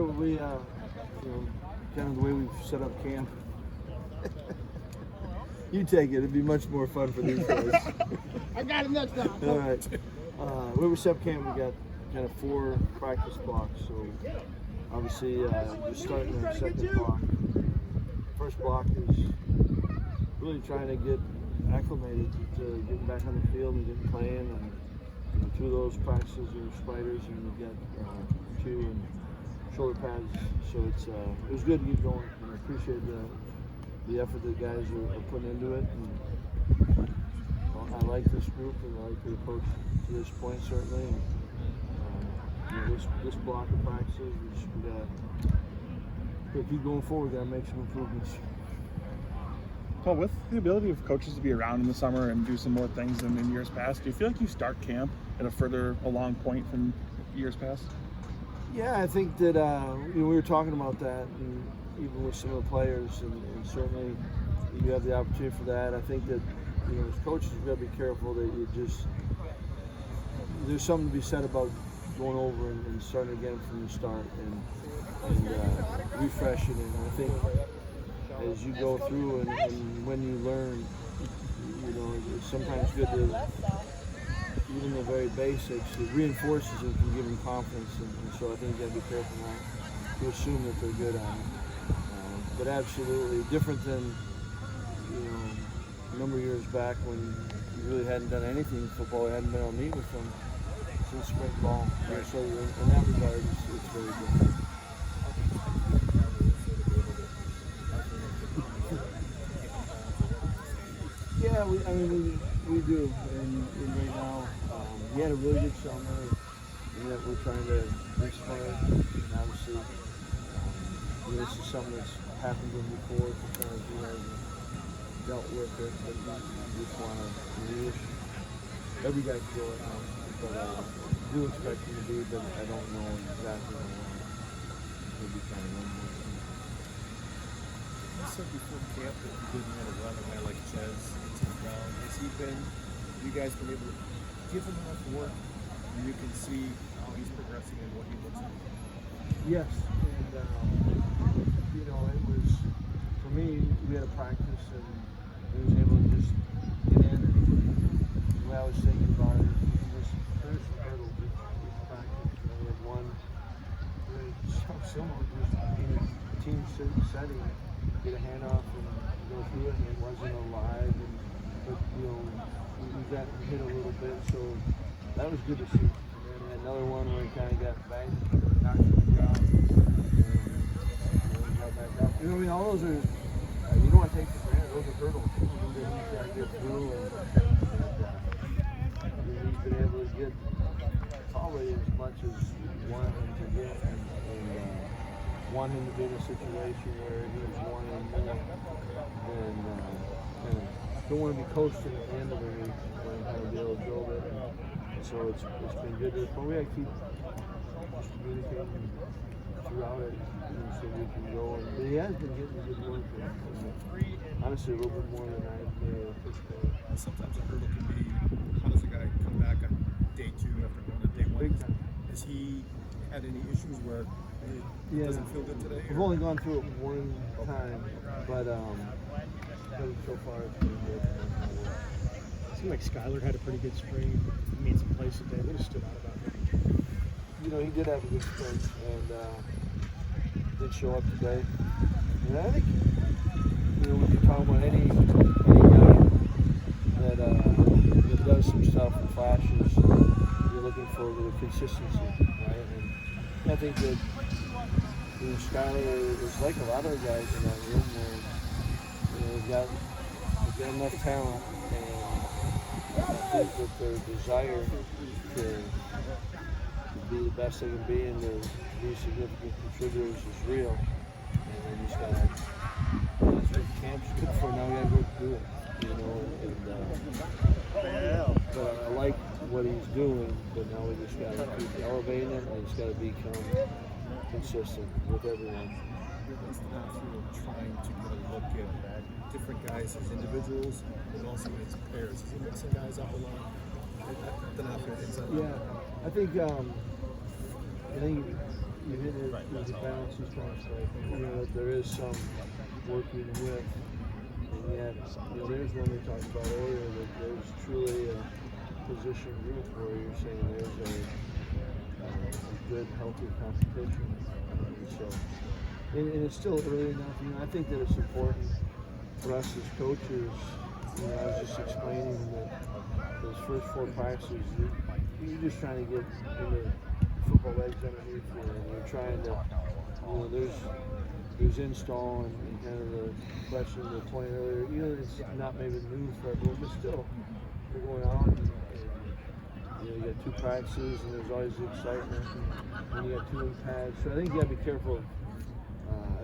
We, you know, kind of the way we've set up camp. You take it. It'd be much more fun for these guys. I got it next time. All right. When we set up camp, we got kind of 4 practice blocks. So obviously, we're starting our second block. First block is really trying to get acclimated to getting back on the field and getting playing. And you know, 2 of those practices are spiders, and we got 2 and shoulder pads. So it was good to get going. And I appreciate the effort that guys are putting into it. And, I like this group, and I like the approach to this point, certainly. And, you know, this block of practices, we gotta keep going forward. Gotta make some improvements. Paul, with the ability of coaches to be around in the summer and do some more things than in years past, do you feel like you start camp at a further along point from years past? Yeah, I think that you know, we were talking about that, and even with some of the players, and certainly you have the opportunity for that. I think that, you know, as coaches, you've got to be careful that you just, there's something to be said about going over and starting again from the start and refreshing it. And I think as you go through and when you learn, you know, it's sometimes good to, even the very basics, it reinforces it and can give them confidence. And so I think you got to be careful not to assume that they're good on it. But absolutely different than, you know, a number of years back when you really hadn't done anything in football. You hadn't been able to meet with them since spring ball. Right. So in that regard, it's very different. Yeah, we do. And right now, we had a really good summer, and that we're trying to restart. And obviously, this is something that's happened to him before. Sometimes he hasn't dealt with it, but we just want to wish every guy can go it now. But I do expect him to be, but I don't know exactly how long. He'll be kind of one. You said before camp that you didn't want to run a guy like Chez into the ground. Has he been, you guys been able to give him enough work and you can see how he's progressing and what he looks like? Yes, and you know, it was, for me, we had a practice and he was able to just get in. And what I was thinking about it, this first hurdle, this practice, you know, we had one, someone just in a team setting, get a handoff and go through it, and it wasn't alive, but you know, we got hit a little bit, so that was good to see. And then another one where he kind of got banged, knocked to the ground, and got back up. You know, I mean, all those are, you don't want to take for granted, those are hurdles that he's got to get through, and he's been able to get probably as much as you want him to get, and want him to be in a situation where he's wanting more, and don't want to be coasting at the end of the week, want to be able to build it. And so it's been good. But we got to keep just communicating throughout it, and so we can go. But he has been getting good work, and honestly a little bit more than I may have anticipated. Sometimes a hurdle can be, how does a guy come back on day 2 after going to day 1? Big time. Has he had any issues where it doesn't feel good today? We've only gone through it one time, but so far it's been good. It seemed like Skyler had a pretty good spring. He made some plays today. What stood out about him? You know, he did have a good spring and did show up today. And I think, you know, we can talk about any guy that does some stuff and flashes. You're looking for the consistency, right? And I think that, you know, Skyler is like a lot of the guys in that room where, you know, they've got enough talent, and I think that their desire to be the best they can be and to be significant contributors is real. And they just gotta, that's what camp's good for. Now we gotta go do it, you know. And, but I like what he's doing, but now we just gotta keep elevating it, and it's gotta become consistent with everyone. What's the feel trying to get a look at different guys as individuals and also as pairs? Is he mixing guys up a lot? Yeah, I think you hit it there's a balance is possible. You know, that there is some working with, and yet, you know, there's one we talked about earlier, that there's truly a position group where you're saying there's a good, healthy competition. And so, and it's still early enough. You know, I think that it's important for us as coaches. You know, I was just explaining that those first 4 practices, you're just trying to get into football legs underneath you, and you're trying to, you know, there's install and kind of the question, the point earlier. You know, it's not maybe new for everyone, but still, we're going out and you know, you got 2 practices, and there's always the excitement, and you got 2 in pads. So I think you got to be careful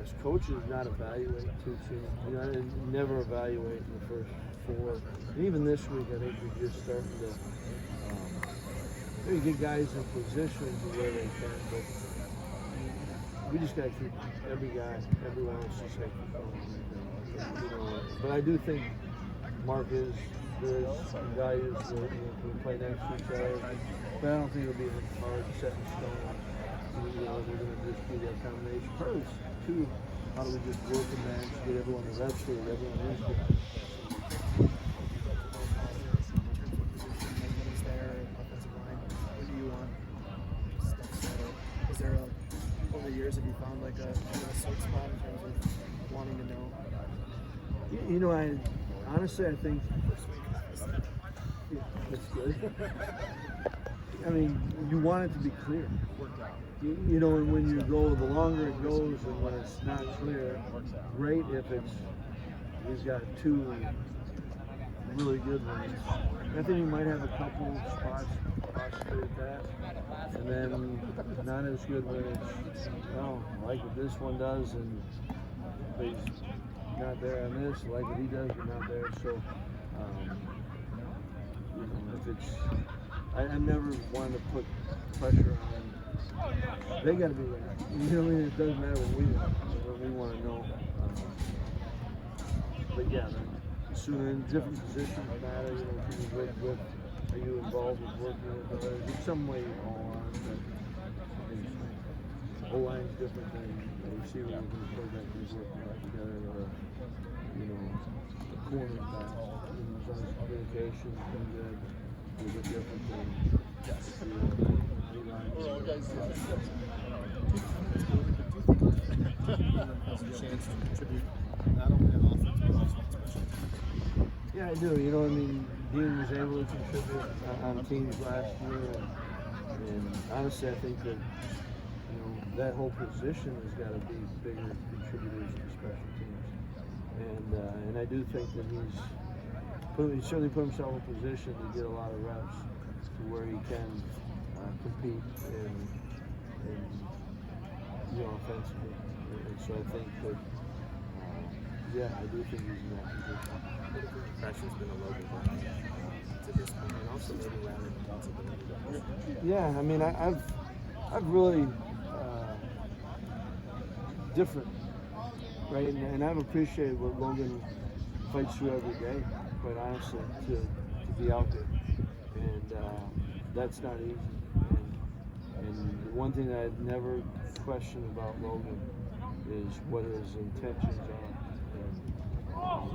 as coaches not evaluate too soon. You know, and never evaluate in the first 4. And even this week, I think we're just starting to maybe get guys in position to where they can, but we just got to keep everyone else just got to keep going. You know, but I do think Mark is. There's some values that, you know, can play next to each other, but I don't think it'll be hard set in stone. You know, we're going to just be that combination. Part of this, too, how do we just work a match, get everyone to rest for it, everyone is good. Is there over the years have you found like a sweet spot in terms of wanting to know? You know, honestly, I think that's good. I mean, you want it to be clear. You know, and when you go, the longer it goes, and when it's not clear, great if he's got 2 really good ones. I think you might have a couple spots possibly at that, and then not as good when it's, well, I like what this one does, and but he's not there on this, I like what he does, but not there. So, you know, if it's, I never wanted to put pressure on them. They got to be ready. You know what I mean? It doesn't matter what we want to know. But yeah, sooner in different positions matter. You know, can you work with? Are you involved with working with others? In some way, you all are. But the whole line's different than a receiver with a quarterback who's working out together, or you know, a cornerback. You know, some communication is good. A little bit different than Has a chance to contribute not only on offense but also on special teams. Yeah, I do. You know, I mean, Dean was able to contribute on teams last year, and honestly, I think that you know that whole position has got to be bigger contributors to special teams, and I do think that he's certainly put himself in a position to get a lot of reps to where he can compete and you know, offensively. And so I think that yeah, I do think he's in that position. What if the pressure's been a little bit to this point, and also maybe around responsibility? Yeah, I mean, I've really different, right? And I've appreciated what Logan fights through every day, quite honestly, to be out there, and that's not easy. And the one thing that I've never questioned about Logan is what his intentions are.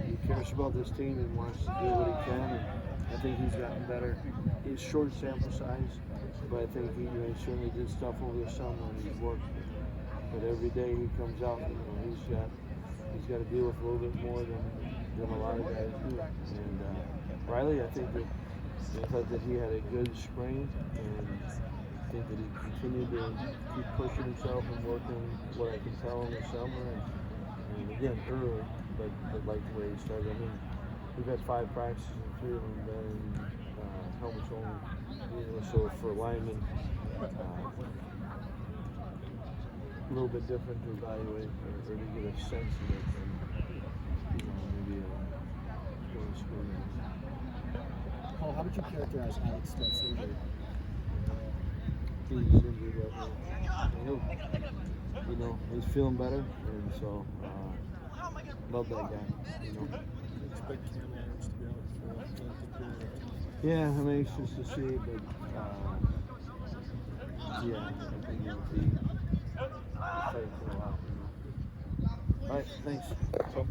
He cares about this team and wants to do what he can, and I think he's gotten better. He's short sample size, but I think he certainly did stuff over the summer and he's worked. But every day he comes out, you know, he's got to deal with a little bit more than a lot of guys do. And Riley, I think that I thought that he had a good spring, and I think that he continued to keep pushing himself and working what I can tell in the summer. And again, early, but like the way he started. I mean, we've had 5 practices and 3 of them been helmets only. You know, so for linemen, a little bit different to evaluate or to get a sense of it than, you know, maybe going to school. Paul, how would you characterize Alex Smith's injury? He's injured right now. You know, he's feeling better, and so love that guy. You know. Expect Cam to be out for Yeah, I'm anxious to see, but yeah, I think it'll be All right, thanks. So